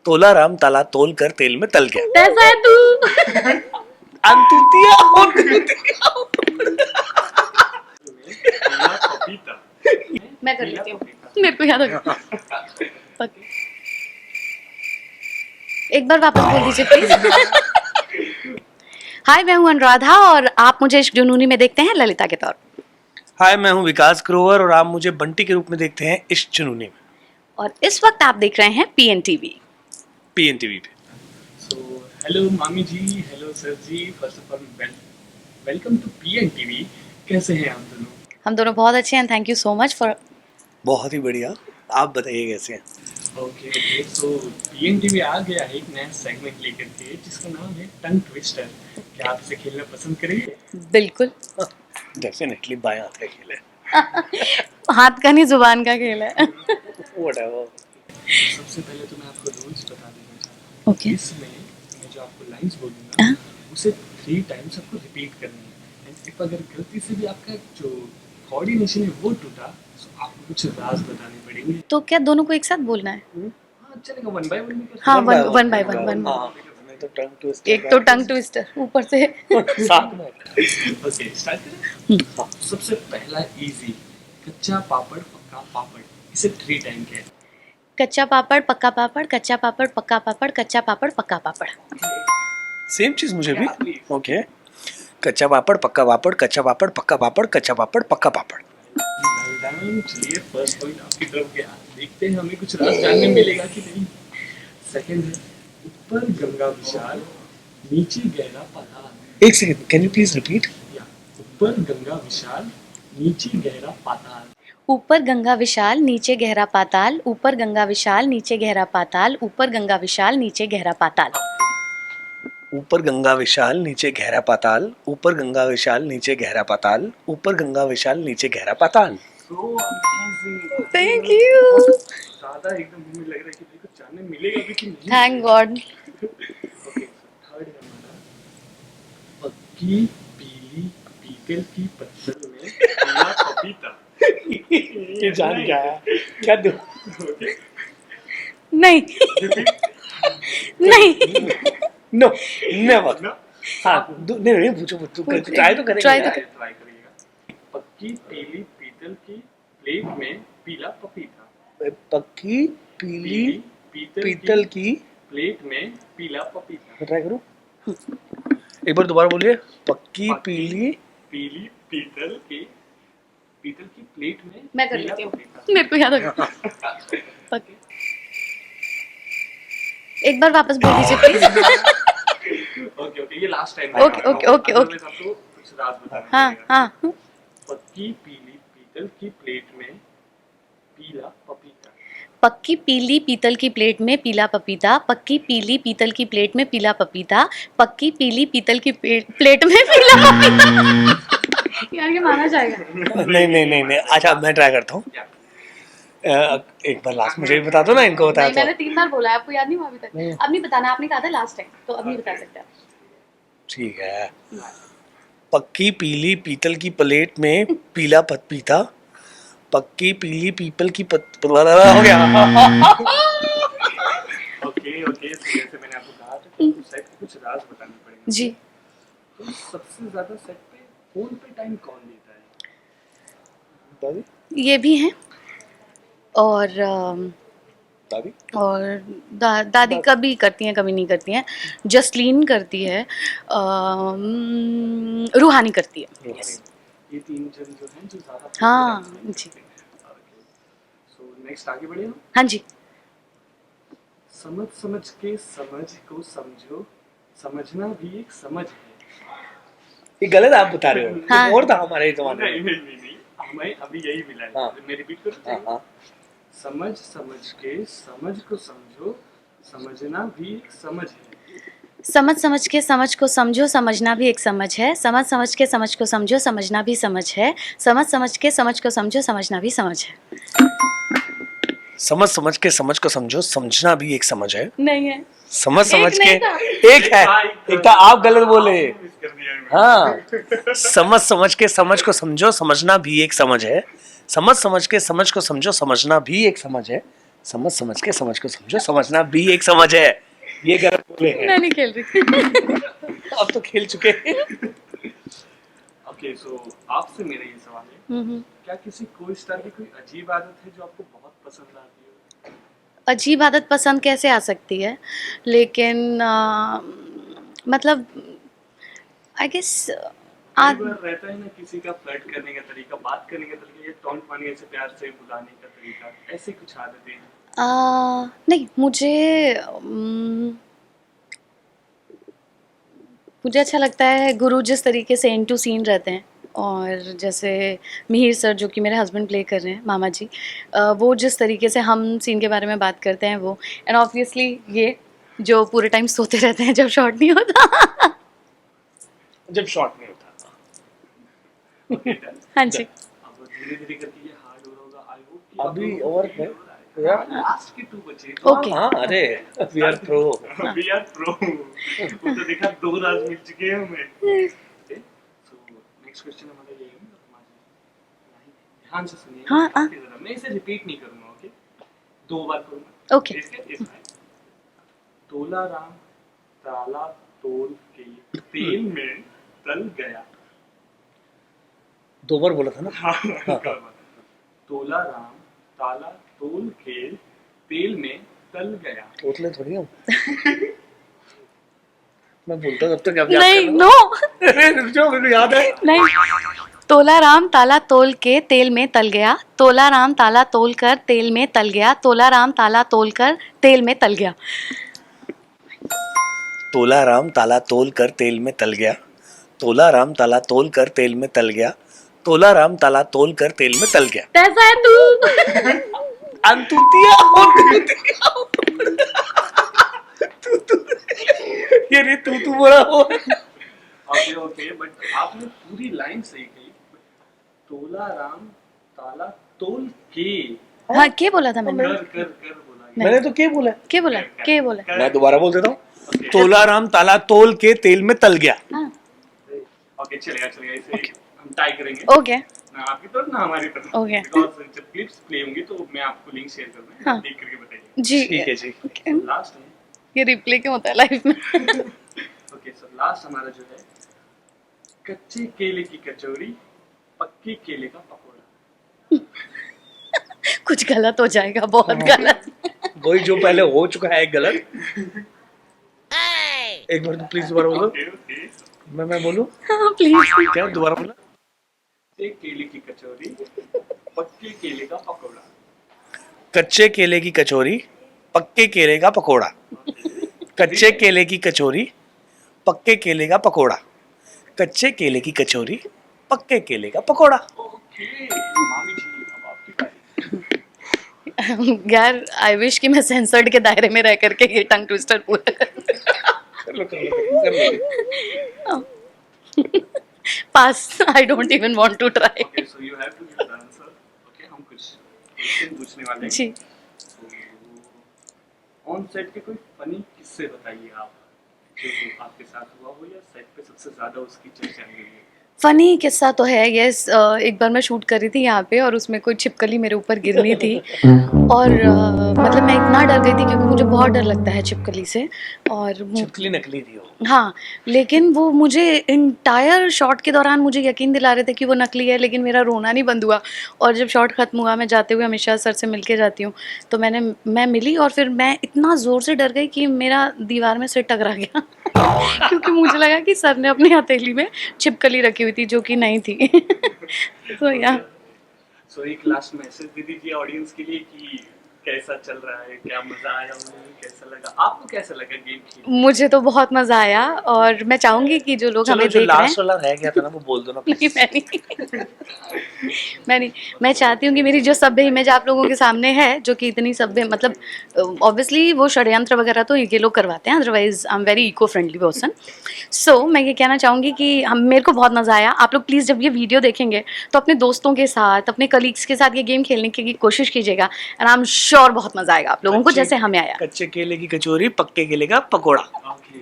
तोला राम ताला तोल कर तेल में तल गया। कैसा है तू? अंतुतिया मैं कर लेती हूँ, मेरे को याद आ गया। एक बार वापस बोल दीजिए प्लीज। हाय, मैं हूँ अनुराधा और आप मुझे इश्क जुनूनी में देखते हैं ललिता के तौर पर। हाय, मैं हूँ विकास ग्रोवर और आप मुझे बंटी के रूप में देखते हैं इश्क जुनूनी में। और इस वक्त आप देख रहे हैं PNTV PNTV पे। So, hello मामी ji, hello sir ji, first of all welcome to PNTV। कैसे हैं आप दोनों? हम दोनों बहुत अच्छे हैं, thank you so much for. बहुत ही बढ़िया, आप बताइए कैसे हैं? ओके, so PNTV आ गया है एक नया सेगमेंट लेकर के जिसका नाम है टंग ट्विस्टर। क्या आप इसे खेलना पसंद करेंगे? बिल्कुल। डेफिनेटली बाएं हाथ का खेल है। हाथ का नहीं, जुबान का खेल है। Whatever। सबसे पहले तो मैं आपको रूल्स बता देना चाहता हूँ। ओके। इसमें मैं जो आपको लाइंस बोलूँगा उसे 3 टाइम्स आपको रिपीट करनी है। एंड इफ अगर गलती से भी आपका जो कोऑर्डिनेशन है वो टूटा तो आपको कुछ राज बताने पड़ेंगे। तो क्या दोनों को एक साथ बोलना है? हाँ चलेगा, 1 बाय 1 भी कर सकते हाँ, हैं। One by one. हाँ, नहीं तो टंग ट्विस्टर। एक तो टंग ट्विस्टर ऊपर से। साथ में। ओके, स्टार्ट करें। हाँ, सबसे पहला इजी, कच्चा पापड़ पक्का पापड़। इसे 3 टाइम कहते हैं। कच्चा पापड़ पक्का पापड़, कच्चा पापड़ पक्का पापड़, कच्चा पापड़ पक्का पापड़। सेम चीज मुझे भी। ओके। कच्चा पापड़ पक्का पापड़, कच्चा पापड़ पक्का पापड़, कच्चा पापड़ पक्का पापड़। Well done, चलिए फर्स्ट पॉइंट आपकी तरफ गया। देखते हैं हमें कुछ राज जानने मिलेगा कि नहीं। सेकंड है, ऊपर गंगा विशाल नीचे गहरा पाताल। एक second, can you please repeat? या ऊपर गंगा विशाल नीचे गहरा पाताल। ऊपर गंगा विशाल नीचे गहरा पाताल, ऊपर गंगा विशाल नीचे गहरा पाताल, ऊपर गंगा विशाल नीचे गहरा पाताल। ऊपर गंगा विशाल नीचे गहरा पाताल, ऊपर गंगा विशाल नीचे गहरा पाताल, ऊपर गंगा विशाल नीचे गहरा पाताल। So amazing। Thank you. ज्यादा एकदम हमें लग रहा है कि देखो जानने मिलेगा भी कि नहीं। Thank God. ओके, थर्ड है हमारा, पक्की पीली पीतल की पत्थर में पीला पपीता। ये जान क्या है? क्या दो? ओके, नहीं नहीं। No, never. ना हाँ, नहीं नहीं, पूछो पूछो, ट्राई तो करेंगे। Try तो यार। ट्राई करिएगा। पक्की पीली पीतल की प्लेट में पीला पपीता। पक्की पीली पीतल पीतल की प्लेट में पीला पपीता। ट्राई करो। एक बार दोबारा बोलिए। पक्की पीली पीली पीतल की प्लेट में मैं कर पीला लेती हूँ, पपीता। मेरे को याद आ गया। एक बार वापस बोल दीजिए प्लीज। ओके ओके, ये last time. Okay, okay, okay, okay. आपको कुछ राज बताना हाँ पड़ेगा। हाँ। पक्की पीली पीतल की प्लेट में पीला पपीता। पक्की पीली पीतल की प्लेट में पीला पपीता, पक्की पीली पीतल की प्लेट में पीला पपीता, पक्की पीली पीतल की प्लेट में पीला पपीता। यार ये माना जाएगा? नहीं नहीं नहीं नहीं, अच्छा मैं ट्राई करता हूँ। या एक बार लास्ट मुझे भी बता दो ना, इनको बताया नहीं, मैंने तो। 3 बार बोला है, आपको याद नहीं हुआ अभी तक? नहीं। अब नहीं बताना, आपने कहा था लास्ट टाइम, तो अब नहीं बता सकते आप। ठीक है। पक्की पीली पीतल की प्लेट में पीला पपीता, पक्की पीली पीपल की हो गया। ओके ओके, तो जैसे मैंने आपको कहा था कि सेट पे कुछ राज बताने पड़ेंगे। जी। तो सबसे ज्यादा सेट पे फोन पे टाइम कौन देता है? दादी ये भी हैं और दादी दादी कभी करती हैं, कभी नहीं करती हैं। जसलीन करती है, रूहानी करती है। ये 3 जन जो हैं जो ज्यादा हाँ जी। सो नेक्स्ट आगे बढ़े हम। हाँ जी। समझ समझ के समझ को समझो, समझना भी एक समझ है। ये गलत आप बता रहे हो। हाँ। और था हमारे जमाने में। नहीं, हमें अभी यही मिला है। हाँ। मैं रिपीट करूँ? हाँ हाँ। समझ समझ के समझ को समझो, समझना भी एक समझ है। समझ समझ के समझ को समझो, समझना भी एक समझ है। समझ समझ के समझ को समझो, समझना भी समझ है। समझ समझ के समझ को समझो, समझना भी समझ है। समझ समझ के समझ को समझो, समझना भी एक समझ है। नहीं है। समझ समझ नहीं के था। एक है, एक था, आप गलत बोले। हाँ, समझ समझ के समझ को समझो, समझना भी एक समझ है। समझ समझ के समझ को समझो, समझना भी एक समझ है। समझ समझ के समझ को समझो, समझना भी एक समझ है, ये गलत बोले हैं। मैं नहीं खेल रही। अब तो खेल चुके हैं। ओके, सो आपसे मेरा ये सवाल है, क्या किसी को इस तरह की कोई अजीब आदत है जो आपको बहुत पसंद आती है? अजीब आदत पसंद कैसे आ सकती है, लेकिन मतलब आई गेस कई बार रहता है ना किसी का फ्लर्ट करने का तरीका, बात करने का तरीका, या टोन पानी से प्यार से बुलाने का तरीका, ऐसी कुछ आदतें हैं? नहीं, मुझे अच्छा लगता है गुरु जिस तरीके से इन टू सीन रहते हैं, और जैसे मिहिर सर जो कि मेरे हस्बैंड प्ले कर रहे हैं, मामा जी, वो जिस तरीके से हम सीन के बारे में बात करते हैं वो, एंड ऑब्वियसली ये जो पूरे टाइम सोते रहते हैं जब शॉट नहीं होता। जब शॉट नहीं होता। Okay, done. हाँ जी। अब धीरे धीरे करके ये हार्ड हो रहा होगा, आई होप अभी और है यार, लास्ट के 2 बचे। ओके। हाँ अरे we are pro. We are pro. वो तो देखा 2 राज मिल चुके हैं हमें। ओके, सो नेक्स्ट क्वेश्चन हमारा ये है, ध्यान से सुनिए। हाँ। मैं इसे रिपीट नहीं करूंगा, ओके? 2 बार करूंगा। ओके। इसका तोला राम ताला तोल के तेल में तल गया। 2 बार बोला था ना। हाँ। तोला राम ताला तोल के तेल में तल गया। तोतले थोड़ी हम। मैं बोलता हूँ, तब तक आप नहीं, नो जो मेरे को याद है। नहीं, तोला राम ताला तोल के तेल में तल गया, तोला राम ताला तोल कर तेल में तल गया, तोला राम ताला तोल कर तेल में तल गया। तोला राम ताला तोल कर तेल में तल गया, तोला राम ताला तोल कर तेल में तल गया, तोला राम ताला तोल कर तेल में तल गया। कैसा है तू? अंतुतिया ये रे तू बोला हो। ओके, बट आपने पूरी लाइन सही कही। तोला राम ताला तोल के, हाँ, के बोला था मैंने? कर बोला। मैंने तो क्या बोला? के बोला? के बोला? मैं दोबारा बोल देता हूँ। तोला राम ताला तोल के तेल में तल गया। हाँ। ओके, चलेगा इसे हम टाई करेंगे। ओके। ना आपकी तरफ ना हमारी तरफ। Okay. बिकॉज़ जब क्लिप्स प्ले होंगी तो मैं आपको लिंक शेयर कर दूंगा, हाँ। देख करके बताइए। जी। ठीक है जी। लास्ट में ये रिप्ले क्यों होता है लाइफ में? ओके, सो लास्ट हमारा जो है, कच्चे केले की कचौड़ी, पक्के केले का पकौड़ा। कुछ गलत हो जाएगा, बहुत गलत। वही जो पहले हो चुका है गलत। एक बार तो प्लीज दोबारा बोलो। ओके, मैं बोलूं हाँ प्लीज। क्या? दोबारा बोला। कच्चे केले की कचौड़ी, पक्के केले का पकौड़ा। कच्चे केले की कचौरी, पक्के केले का पकोड़ा। कच्चे केले की कचौरी, पक्के केले का पकोड़ा। कच्चे केले की कचौरी, पक्के केले का पकोड़ा। ओके, मामी जी अब आपकी बारी। यार आई विश कि मैं सेंसर्ड के दायरे में रह करके ये टंग ट्विस्टर पूरा पास। I don't even want to try. Okay, so you have to give the answer. Okay, हम कुछ क्वेश्चन पूछने वाले हैं। जी। ऑन सेट के कोई फनी किस्से बताइए आप, जो आपके साथ हुआ हो या सेट पे सबसे ज्यादा उसकी चर्चा हुई है। फ़नी किस्सा तो है, यस। एक बार मैं शूट कर रही थी यहाँ पे और उसमें कोई छिपकली मेरे ऊपर गिरनी थी, और मतलब मैं इतना डर गई थी क्योंकि मुझे बहुत डर लगता है छिपकली से। और छिपकली नकली थी वो। हाँ, लेकिन वो मुझे इंटायर शॉट के दौरान मुझे यकीन दिला रहे थे कि वो नकली है, लेकिन मेरा रोना नहीं बंद हुआ। और जब शॉट ख़त्म हुआ, मैं जाते हुए हमेशा सर से मिल के जाती हूँ, तो मैं मिली और फिर मैं इतना ज़ोर से डर गई कि मेरा दीवार में सिर टकरा गया क्योंकि मुझे लगा कि सर ने अपनी हथेली में छिपकली रखी हुई थी जो कि नहीं थी। तो या सो एक लास्ट मैसेज दे दीजिए ऑडियंस के लिए कि कैसा चल रहा है, क्या मजा आया उन्हें, कैसा लगा आपको, कैसा लगा गेम खेल? मुझे तो बहुत मज़ा आया, और मैं चाहूँगी कि जो लोग हमें जो देख रहे हैं, लास्ट वाला रह गया था ना, वो बोल दो ना नहीं please। मैं नहीं, मैं चाहती हूँ कि मेरी जो सभ्य इमेज आप लोगों के सामने है, जो कि इतनी सभ्य, मतलब ऑब्वियसली वो षड्यंत्र वगैरह तो ये लोग करवाते हैं, otherwise I am very eco friendly person. So मैं ये कहना चाहूँगी कि मेरे को बहुत मज़ा आया। आप लोग प्लीज़ जब ये वीडियो देखेंगे तो अपने दोस्तों के साथ, अपने कलीग्स के साथ ये गेम खेलने की कोशिश कीजिएगा, एंड आई एम श्योर बहुत मज़ा आएगा आप लोगों को, जैसे हमें आया। कच्चे केले की कचौरी, पक्के केले का पकोड़ा। ओके।